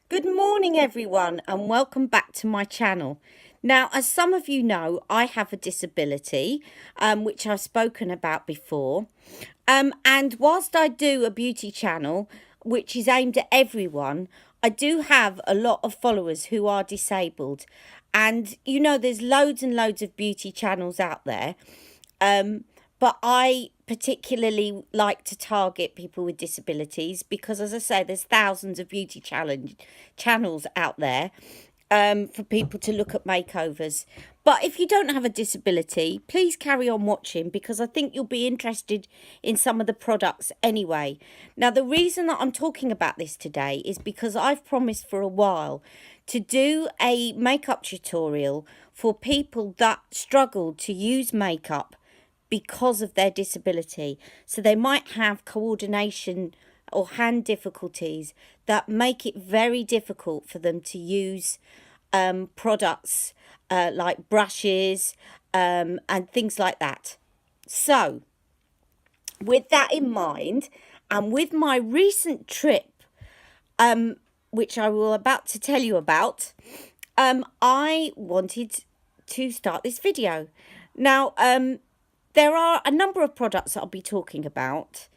Good morning, everyone, and welcome back to my channel. Now, as some of you know, I have a disability, which I've spoken about before. And whilst I do a beauty channel, which is aimed at everyone, I do have a lot of followers who are disabled. And, you know, there's loads and loads of beauty channels out there. But I particularly like to target people with disabilities because, as I say, there's thousands of beauty channels out there for people to look at makeovers. But if you don't have a disability, please carry on watching because I think you'll be interested in some of the products anyway. Now, the reason that I'm talking about this today is because I've promised for a while to do a makeup tutorial for people that struggle to use makeup because of their disability. So they might have coordination or hand difficulties that make it very difficult for them to use products like brushes and things like that. So with that in mind, and with my recent trip, which I will about to tell you about, I wanted to start this video. Now, there are a number of products that I'll be talking about,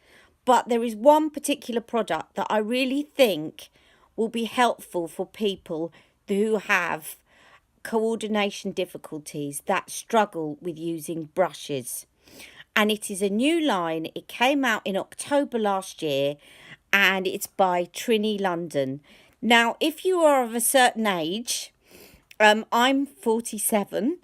but there is one particular product that I really think will be helpful for people who have coordination difficulties, that struggle with using brushes. And it is a new line. It came out in October last year, and it's by Trinny London. Now, if you are of a certain age, I'm 47.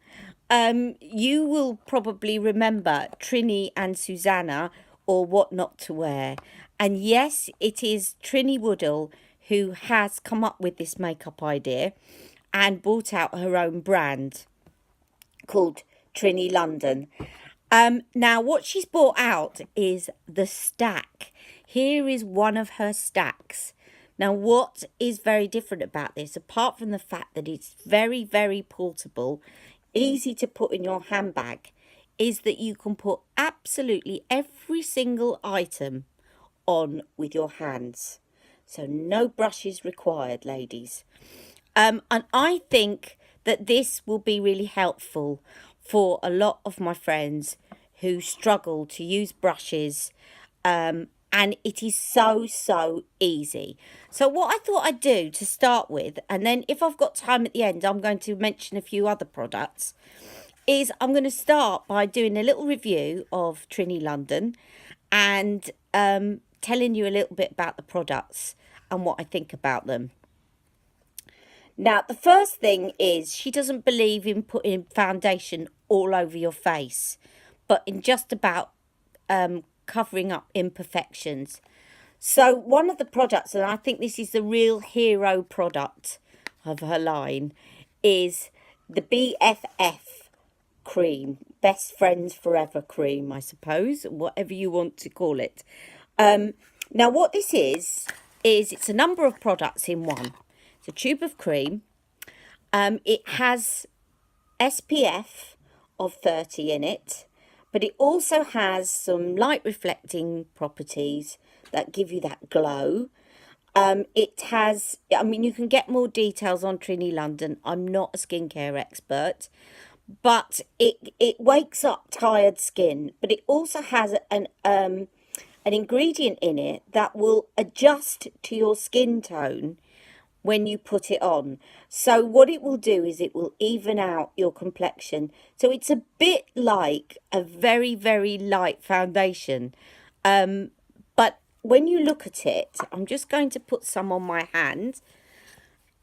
You will probably remember Trinny and Susanna, or What Not to Wear. And yes, it is Trinny Woodall who has come up with this makeup idea and brought out her own brand called Trinny London. Now, what she's brought out is the stack. Here is one of her stacks. Now, what is very different about this, apart from the fact that it's very, very portable, easy to put in your handbag, is that you can put absolutely every single item on with your hands. So no brushes required, ladies. And I think that this will be really helpful for a lot of my friends who struggle to use brushes, and it is so easy. So what I thought I'd do to start with, and then if I've got time at the end, I'm going to mention a few other products, is I'm going to start by doing a little review of Trinny London and telling you a little bit about the products and what I think about them. Now, the first thing is she doesn't believe in putting foundation all over your face, but in just about covering up imperfections. So one of the products, and I think this is the real hero product of her line, is the BFF cream, Best Friends Forever cream, I suppose, whatever you want to call it. Now, what this is it's a number of products in one. It's a tube of cream. It has SPF of 30 in it, but it also has some light reflecting properties that give you that glow. It has, I mean, you can get more details on Trinny London. I'm not a skincare expert, but it wakes up tired skin, but it also has an ingredient in it that will adjust to your skin tone when you put it on. So what it will do is it will even out your complexion. So it's a bit like a very light foundation. But when you look at it, I'm just going to put some on my hand.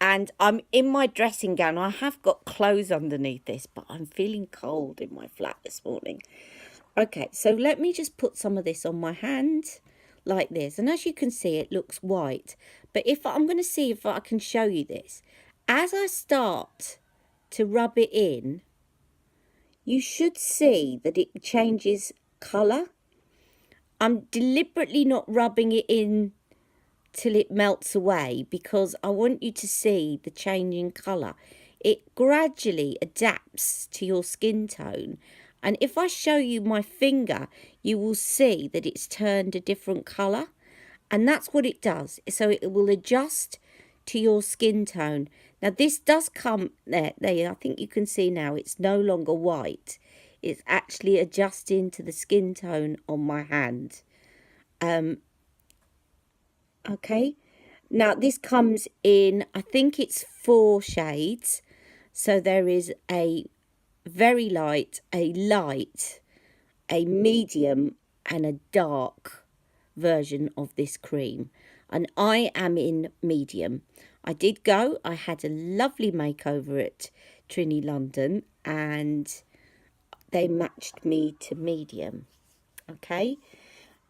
And I'm in my dressing gown. I have got clothes underneath this, but I'm feeling cold in my flat this morning. Okay, so let me just put some of this on my hand like this. And as you can see, it looks white. But if I'm going to see if I can show you this. As I start to rub it in, you should see that it changes colour. I'm deliberately not rubbing it in till it melts away because I want you to see the changing colour. It gradually adapts to your skin tone, and if I show you my finger, you will see that it's turned a different colour, and that's what it does. So it will adjust to your skin tone. Now this does come there, I think you can see now it's no longer white. It's actually adjusting to the skin tone on my hand. Okay, now this comes in, I think it's 4 shades. So there is a very light, a light, a medium and a dark version of this cream, and I am in medium. I had a lovely makeover at Trinny London and they matched me to medium. Okay,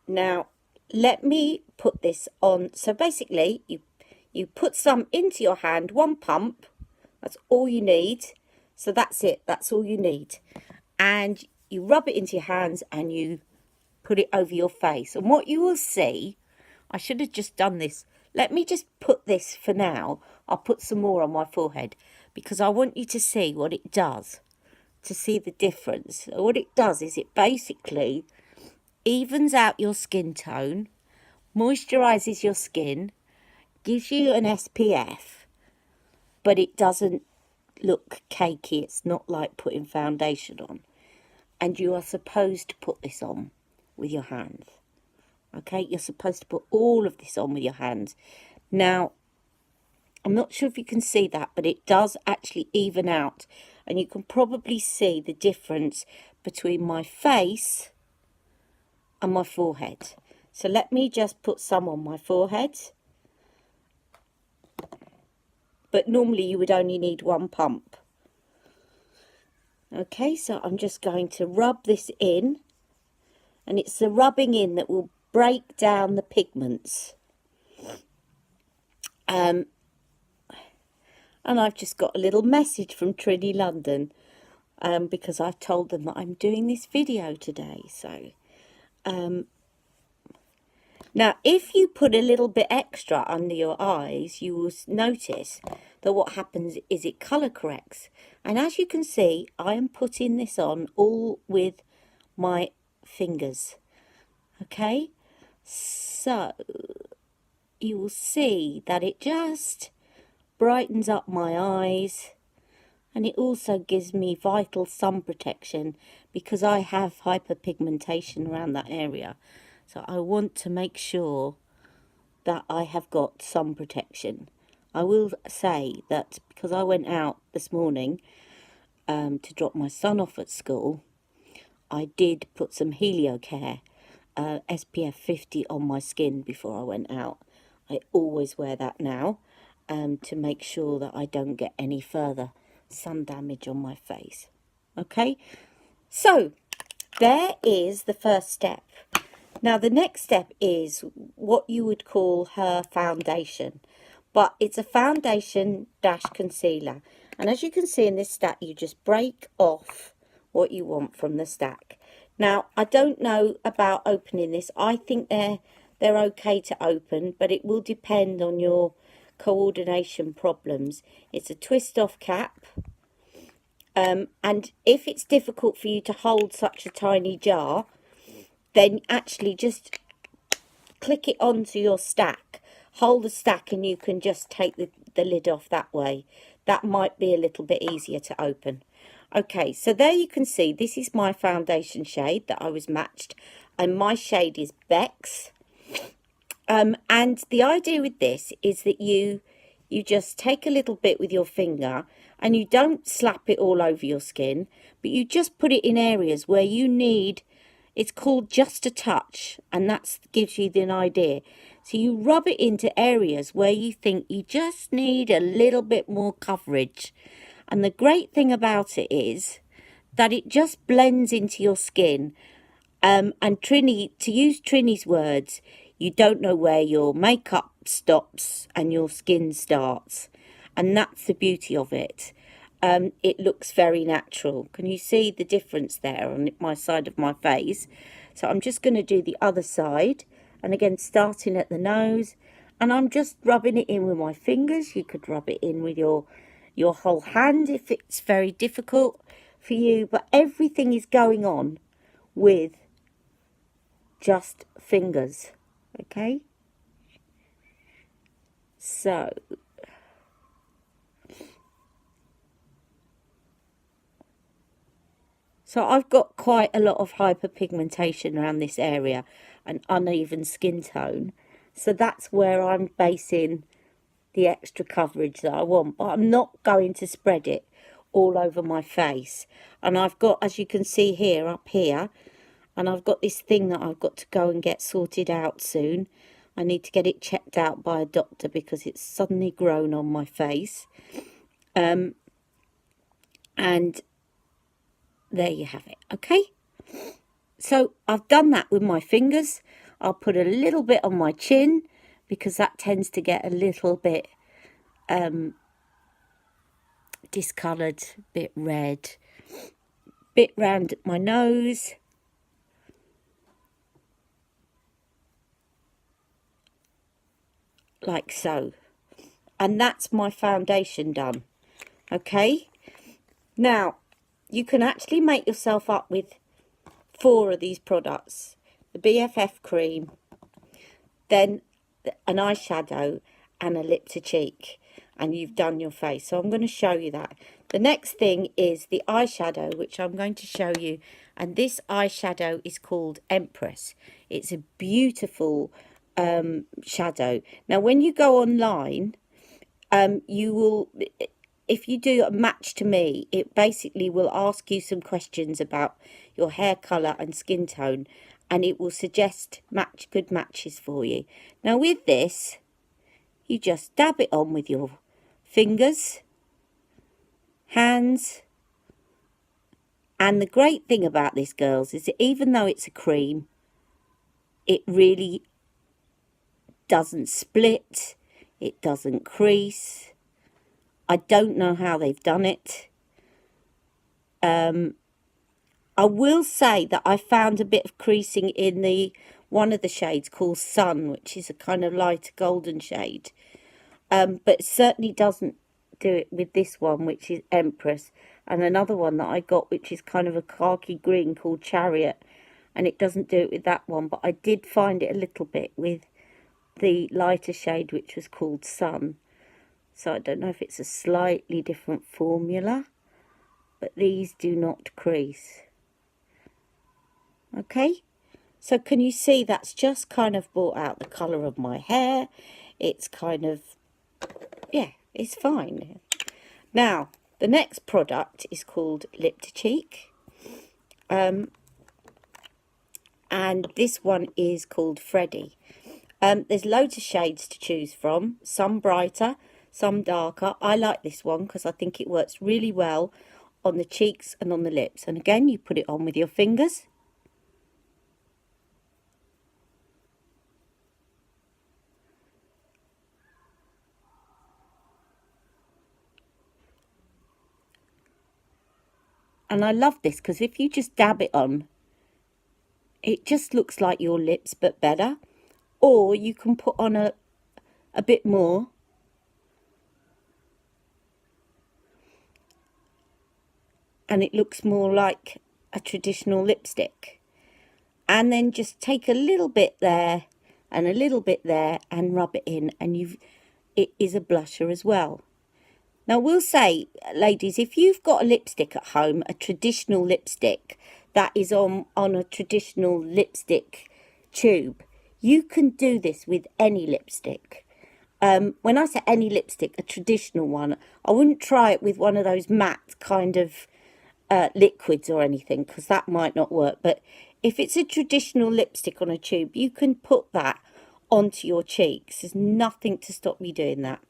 now let me put this on. So basically you put some into your hand, 1 pump, that's all you need. So that's it, that's all you need, and you rub it into your hands and you put it over your face. And what you will see, I should have just done this. Let me just put this for now. I'll put some more on my forehead because I want you to see what it does, to see the difference. So what it does is it basically evens out your skin tone, moisturizes your skin, gives you an SPF, but it doesn't look cakey. It's not like putting foundation on. And you are supposed to put this on with your hands. Okay, you're supposed to put all of this on with your hands. Now, I'm not sure if you can see that, but it does actually even out. And you can probably see the difference between my face and my forehead. So let me just put some on my forehead. But normally you would only need 1 pump. Okay, so I'm just going to rub this in. And it's the rubbing in that will break down the pigments. And I've just got a little message from Trinny London because I've told them that I'm doing this video today. So now if you put a little bit extra under your eyes, you will notice that what happens is it colour corrects. And as you can see, I am putting this on all with my fingers. Okay, so you will see that it just brightens up my eyes, and it also gives me vital sun protection because I have hyperpigmentation around that area. So I want to make sure that I have got sun protection. I will say that because I went out this morning to drop my son off at school, I did put some Helio Care SPF 50 on my skin before I went out. I always wear that now to make sure that I don't get any further sun damage on my face. Okay, so there is the first step. Now the next step is what you would call her foundation, but it's a foundation dash concealer. And as you can see in this stack, you just break off what you want from the stack. Now I don't know about opening this. I think they're okay to open, but it will depend on your coordination problems. It's a twist off cap, and if it's difficult for you to hold such a tiny jar, then actually just click it onto your stack, hold the stack, and you can just take the lid off that way. That might be a little bit easier to open. Okay, so there you can see this is my foundation shade that I was matched, and my shade is Bex. And the idea with this is that you just take a little bit with your finger, and you don't slap it all over your skin, but you just put it in areas where you need. It's called just a touch, and that gives you an idea. So you rub it into areas where you think you just need a little bit more coverage. And the great thing about it is that it just blends into your skin. And Trinny, to use Trinny's words, you don't know where your makeup stops and your skin starts. And that's the beauty of it. It looks very natural. Can you see the difference there on my side of my face? So I'm just going to do the other side, and again starting at the nose, and I'm just rubbing it in with my fingers. You could rub it in with your whole hand if it's very difficult for you, but everything is going on with just fingers. Okay, so So I've got quite a lot of hyperpigmentation around this area, an uneven skin tone. So that's where I'm basing the extra coverage that I want. But I'm not going to spread it all over my face. And I've got, as you can see here, up here, and I've got this thing that I've got to go and get sorted out soon. I need to get it checked out by a doctor because it's suddenly grown on my face. And there you have it, okay? So I've done that with my fingers. I'll put a little bit on my chin because that tends to get a little bit discoloured, bit red, bit round my nose. Like so. And that's my foundation done, okay? Now, you can actually make yourself up with 4 of these products. The BFF cream, then an eyeshadow and a lip to cheek, and you've done your face. So I'm going to show you that. The next thing is the eyeshadow, which I'm going to show you, and this eyeshadow is called Empress. It's a beautiful shadow. Now when you go online, you will, if you do a match to me, it basically will ask you some questions about your hair colour and skin tone, and it will suggest good matches for you. Now with this, you just dab it on with your fingers, hands, and the great thing about this, girls, is that even though it's a cream, it really doesn't split, it doesn't crease. I don't know how they've done it. I will say that I found a bit of creasing in one of the shades called Sun, which is a kind of light golden shade. But it certainly doesn't do it with this one, which is Empress, and another one that I got, which is kind of a khaki green called Chariot, and it doesn't do it with that one. But I did find it a little bit with the lighter shade, which was called Sun. So I don't know if it's a slightly different formula, but these do not crease. Okay, so can you see that's just kind of brought out the colour of my hair? It's kind of, yeah, it's fine. Now, the next product is called Lip to Cheek. And this one is called Freddie. There's loads of shades to choose from, some brighter, some darker. I like this one because I think it works really well on the cheeks and on the lips. And again, you put it on with your fingers. And I love this because if you just dab it on, it just looks like your lips but better. Or you can put on a bit more. And it looks more like a traditional lipstick. And then just take a little bit there and a little bit there and rub it in, and it is a blusher as well. Now we'll say, ladies, if you've got a lipstick at home, a traditional lipstick that is on a traditional lipstick tube, you can do this with any lipstick. When I say any lipstick, a traditional one, I wouldn't try it with one of those matte kind of liquids or anything, because that might not work. But if it's a traditional lipstick on a tube, you can put that onto your cheeks. There's nothing to stop you doing that.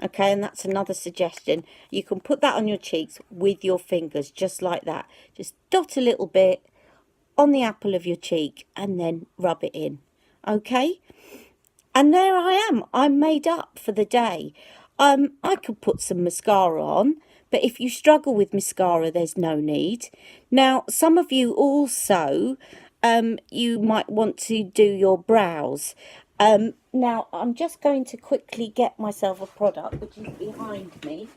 Okay, and that's another suggestion. You can put that on your cheeks with your fingers, just like that. Just dot a little bit on the apple of your cheek and then rub it in. Okay, and there I am. I'm made up for the day. I could put some mascara on, but if you struggle with mascara, there's no need. Now, some of you also, you might want to do your brows. Now, I'm just going to quickly get myself a product, which is behind me.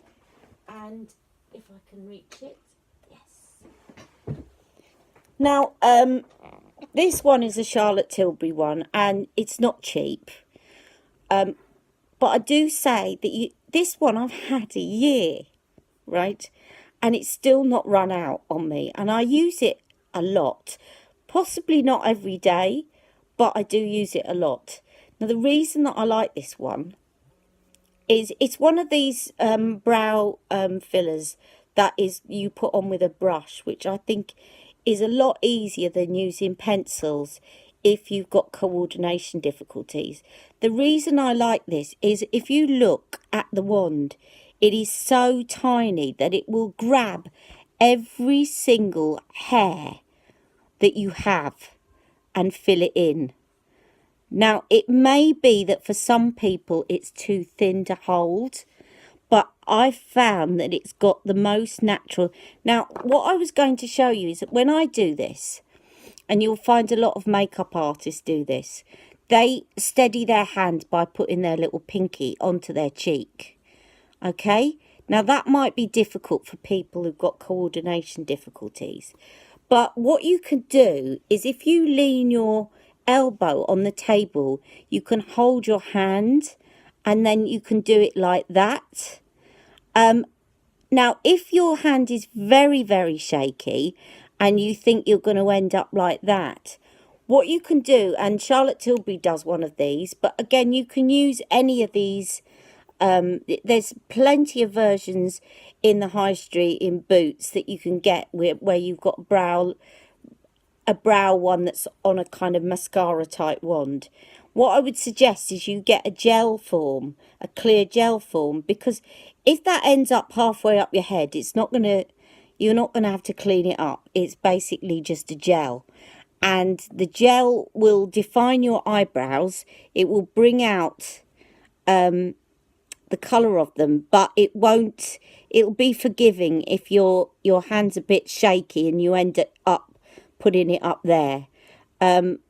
And if I can reach it, yes. Now, this one is a Charlotte Tilbury one, and it's not cheap. But I do say that this one I've had a year, right? and it's still not run out on me, and I use it a lot. Possibly not every day, but I do use it a lot. Now the reason that I like this one is it's one of these brow fillers that is you put on with a brush, which I think is a lot easier than using pencils if you've got coordination difficulties. The reason I like this is if you look at the wand, it is so tiny that it will grab every single hair that you have and fill it in. Now, it may be that for some people it's too thin to hold, but I've found that it's got the most natural. Now, what I was going to show you is that when I do this, and you'll find a lot of makeup artists do this, they steady their hand by putting their little pinky onto their cheek. Okay? Now, that might be difficult for people who've got coordination difficulties. But what you can do is if you lean your elbow on the table, you can hold your hand and then you can do it like that. Now, if your hand is very, very shaky and you think you're going to end up like that, what you can do, and Charlotte Tilbury does one of these, but again, you can use any of these. There's plenty of versions in the high street in Boots that you can get where you've got a brow one that's on a kind of mascara type wand. What I would suggest is you get a gel form, a clear gel form, because if that ends up halfway up your head, you're not gonna have to clean it up. It's basically just a gel, and the gel will define your eyebrows. It will bring out the colour of them, but it'll be forgiving if your hand's a bit shaky and you end up putting it up there.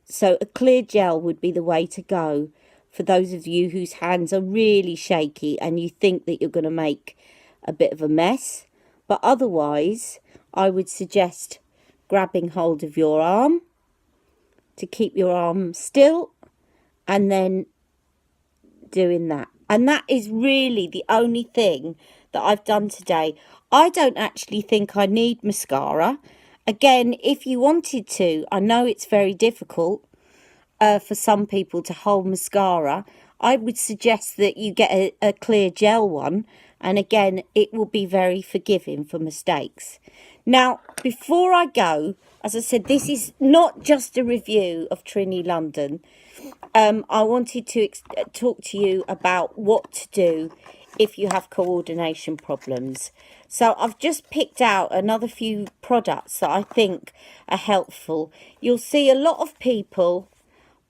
So a clear gel would be the way to go for those of you whose hands are really shaky and you think that you're going to make a bit of a mess. But otherwise, I would suggest grabbing hold of your arm to keep your arm still and then doing that. And that is really the only thing that I've done today. I don't actually think I need mascara. Again, if you wanted to, I know it's very difficult for some people to hold mascara. I would suggest that you get a clear gel one. And again, it will be very forgiving for mistakes. Now, before I go, as I said, this is not just a review of Trinny London. I wanted to talk to you about what to do if you have coordination problems. So I've just picked out another few products that I think are helpful. You'll see a lot of people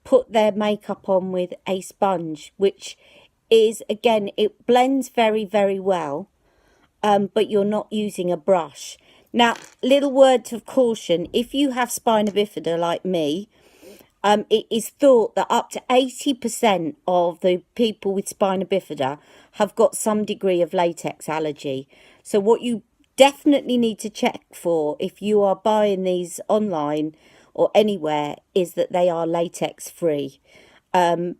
put their makeup on with a sponge, which is, again, it blends very, very well, but you're not using a brush. Now, little word of caution, if you have spina bifida like me, it is thought that up to 80% of the people with spina bifida have got some degree of latex allergy. So what you definitely need to check for if you are buying these online or anywhere is that they are latex free,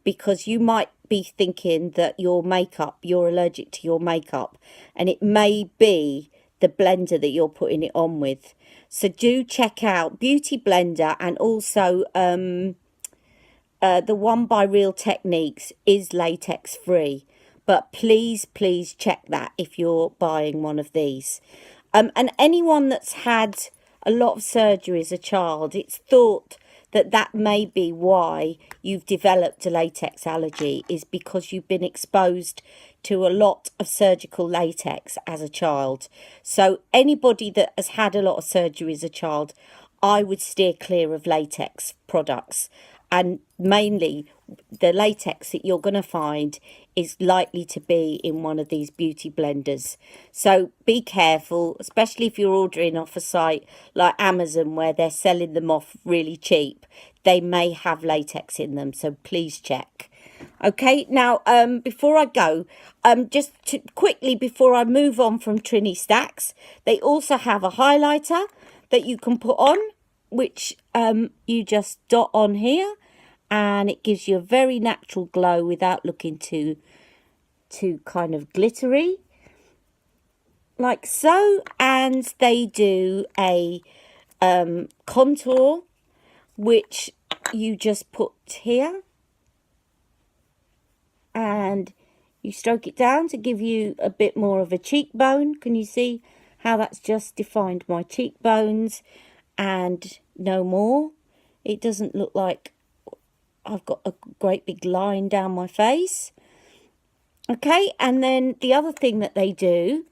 because you might be thinking that you're allergic to your makeup, and it may be the blender that you're putting it on with. So do check out Beauty Blender, and also the one by Real Techniques is latex free. But please check that if you're buying one of these. And anyone that's had a lot of surgery as a child, it's thought that that may be why you've developed a latex allergy, is because you've been exposed to a lot of surgical latex as a child. So anybody that has had a lot of surgery as a child, I would steer clear of latex products. And mainly the latex that you're going to find is likely to be in one of these beauty blenders. So be careful, especially if you're ordering off a site like Amazon where they're selling them off really cheap. They may have latex in them, so please check. Okay, now before I go, just to quickly before I move on from Trinny Stacks, they also have a highlighter that you can put on, which you just dot on here, and it gives you a very natural glow without looking too kind of glittery. like so, and they do a contour which you just put here and you stroke it down to give you a bit more of a cheekbone. Can you see how that's just defined my cheekbones and no more? It doesn't look like I've got a great big line down my face. Okay, and then the other thing that they do,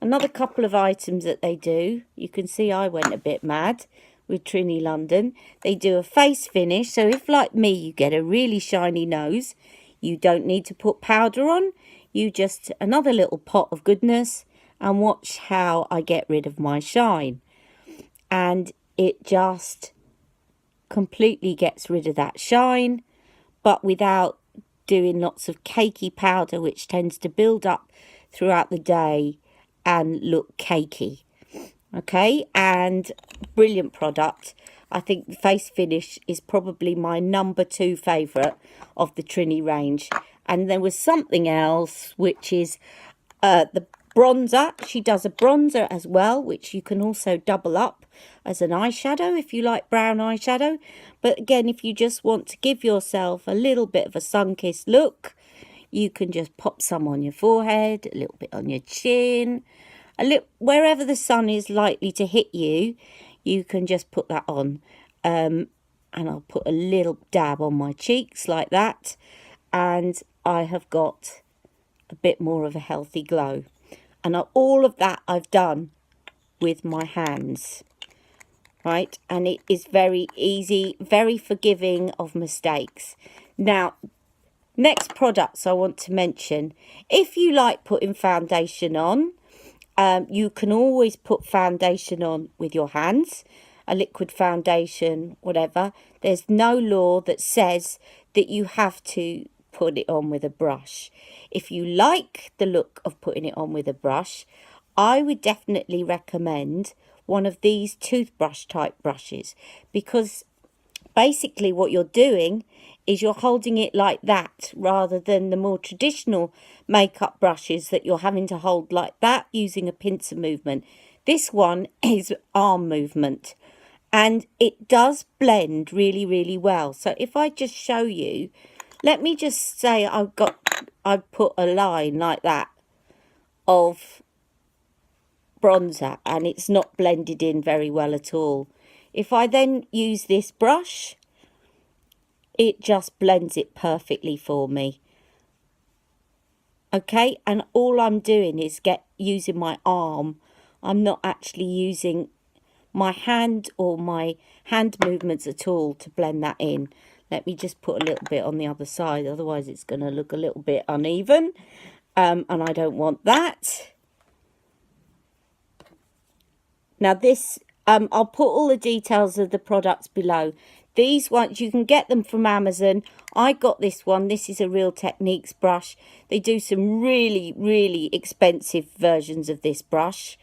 another couple of items that they do, you can see I went a bit mad with Trinny London. They do a face finish, so if like me you get a really shiny nose, you don't need to put powder on, you just another little pot of goodness, and watch how I get rid of my shine. And it just completely gets rid of that shine, but without doing lots of cakey powder, which tends to build up throughout the day and look cakey. Okay, and brilliant product. I think the face finish is probably my #2 favourite of the Trinny range. And there was something else, which is the bronzer. She does a bronzer as well, which you can also double up as an eyeshadow if you like brown eyeshadow. But again, if you just want to give yourself a little bit of a sun-kissed look, you can just pop some on your forehead, a little bit on your chin, a little wherever the sun is likely to hit you, you can just put that on. And I'll put a little dab on my cheeks like that, and I have got a bit more of a healthy glow. And all of that I've done with my hands, right? And it is very easy, very forgiving of mistakes. Now, next products I want to mention, if you like putting foundation on, you can always put foundation on with your hands, a liquid foundation, whatever. There's no law that says that you have to put it on with a brush. If you like the look of putting it on with a brush, I would definitely recommend one of these toothbrush type brushes, because basically what you're doing is you're holding it like that rather than the more traditional makeup brushes that you're having to hold like that using a pincer movement. This one is arm movement, and it does blend really, really well. So if I just show you, let me just say I've put a line like that of bronzer and it's not blended in very well at all. If I then use this brush, it just blends it perfectly for me. Okay, and all I'm doing is using my arm. I'm not actually using my hand or my hand movements at all to blend that in. Let me just put a little bit on the other side, otherwise it's going to look a little bit uneven, and I don't want that. Now this, I'll put all the details of the products below. These ones, you can get them from Amazon. I got this one. This is a Real Techniques brush. They do some really, really expensive versions of this brush.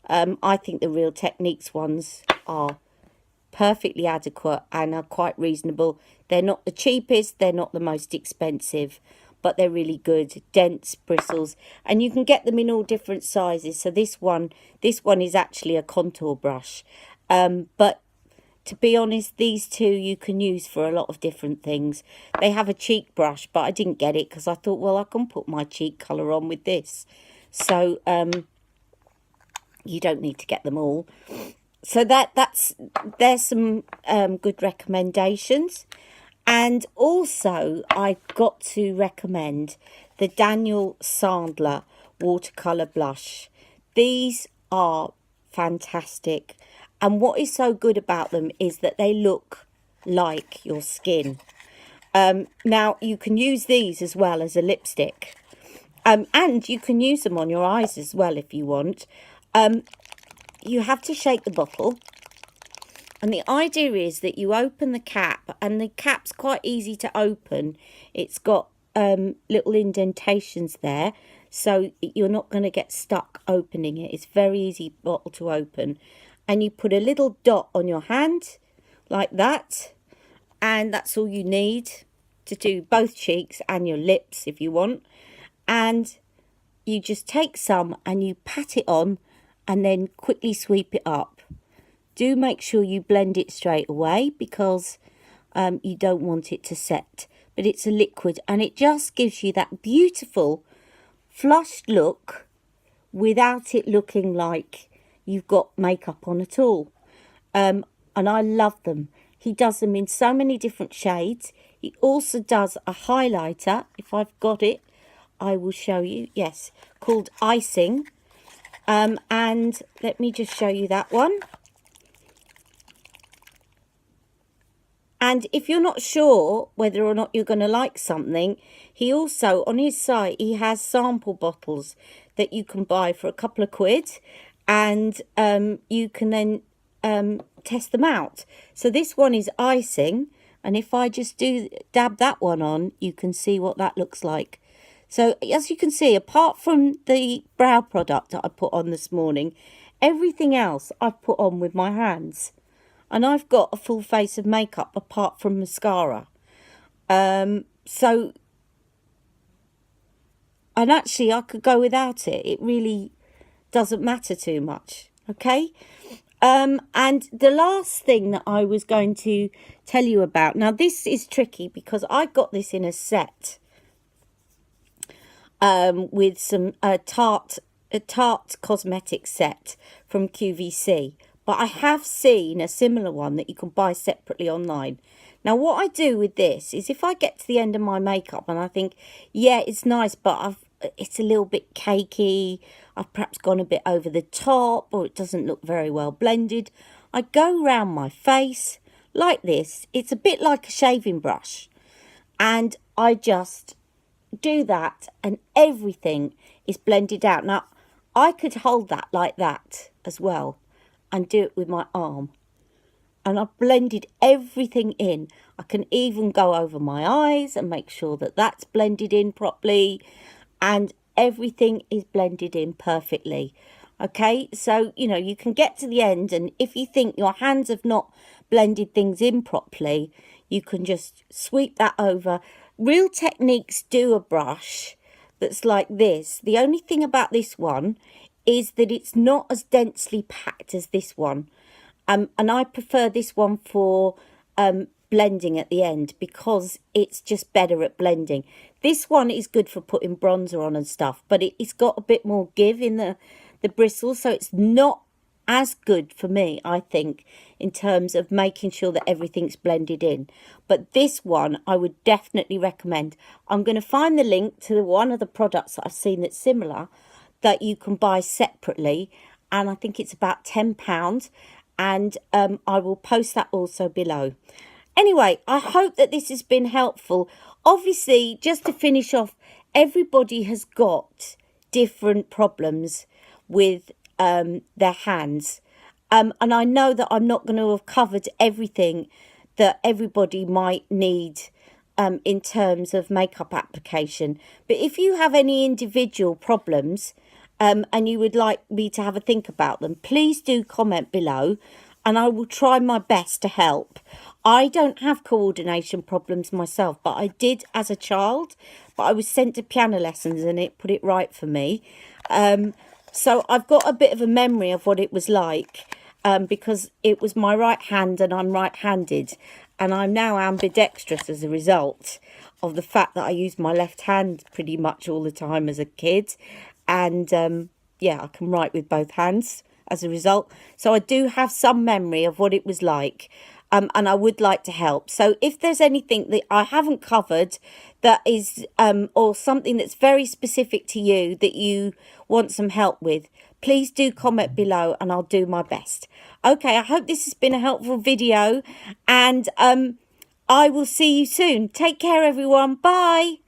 I think the Real Techniques ones are perfectly adequate and are quite reasonable. They're not the cheapest, they're not the most expensive, but they're really good, dense bristles, and you can get them in all different sizes. So this one is actually a contour brush, but to be honest, these two you can use for a lot of different things. They have a cheek brush, but I didn't get it because I thought, well, I can put my cheek colour on with this. So you don't need to get them all. So there's some good recommendations. And also I got to recommend the Daniel Sandler watercolour blush. These are fantastic. And what is so good about them is that they look like your skin. Now, you can use these as well as a lipstick. And you can use them on your eyes as well if you want. You have to shake the bottle. And the idea is that you open the cap, and the cap's quite easy to open. It's got little indentations there, so you're not going to get stuck opening it. It's very easy bottle to open. And you put a little dot on your hand like that, and that's all you need to do both cheeks and your lips if you want. And you just take some and you pat it on and then quickly sweep it up. Do make sure you blend it straight away because you don't want it to set. But it's a liquid and it just gives you that beautiful flushed look without it looking like you've got makeup on at all. And I love them. He does them in so many different shades. He also does a highlighter. If I've got it, I will show you. Yes, called Icing. And let me just show you that one. And if you're not sure whether or not you're going to like something, he also, on his site, he has sample bottles that you can buy for a couple of quid. And you can then test them out. So this one is Icing. And if I just dab that one on, you can see what that looks like. So as you can see, apart from the brow product that I put on this morning, everything else I've put on with my hands. And I've got a full face of makeup apart from mascara. And actually I could go without it. It really doesn't matter too much. Okay. And the last thing that I was going to tell you about. Now this is tricky because I got this in a set. With some Tarte cosmetic set from QVC. But I have seen a similar one that you can buy separately online. Now, what I do with this is if I get to the end of my makeup and I think, yeah, it's nice, but it's a little bit cakey. I've perhaps gone a bit over the top or it doesn't look very well blended. I go around my face like this. It's a bit like a shaving brush. And I just do that and everything is blended out. Now, I could hold that like that as well. And do it with my arm. And I've blended everything in. I can even go over my eyes and make sure that that's blended in properly. And everything is blended in perfectly. Okay, so, you know, you can get to the end. And if you think your hands have not blended things in properly, you can just sweep that over. Real Techniques do a brush that's like this. The only thing about this one is that it's not as densely packed as this one. And I prefer this one for blending at the end because it's just better at blending. This one is good for putting bronzer on and stuff, but it's got a bit more give in the bristles, so it's not as good for me, I think, in terms of making sure that everything's blended in. But this one I would definitely recommend. I'm going to find the link to one of the products that I've seen that's similar, that you can buy separately, and I think it's about £10, and I will post that also below. Anyway, I hope that this has been helpful. Obviously, just to finish off, everybody has got different problems with their hands, and I know that I'm not going to have covered everything that everybody might need in terms of makeup application. But if you have any individual problems and you would like me to have a think about them, please do comment below and I will try my best to help. I don't have coordination problems myself, but I did as a child. But I was sent to piano lessons and it put it right for me. So I've got a bit of a memory of what it was like because it was my right hand and I'm right-handed. And I'm now ambidextrous as a result of the fact that I used my left hand pretty much all the time as a kid. And yeah, I can write with both hands as a result. So I do have some memory of what it was like. And I would like to help. So if there's anything that I haven't covered that is, or something that's very specific to you that you want some help with, please do comment below and I'll do my best. Okay, I hope this has been a helpful video and I will see you soon. Take care, everyone. Bye.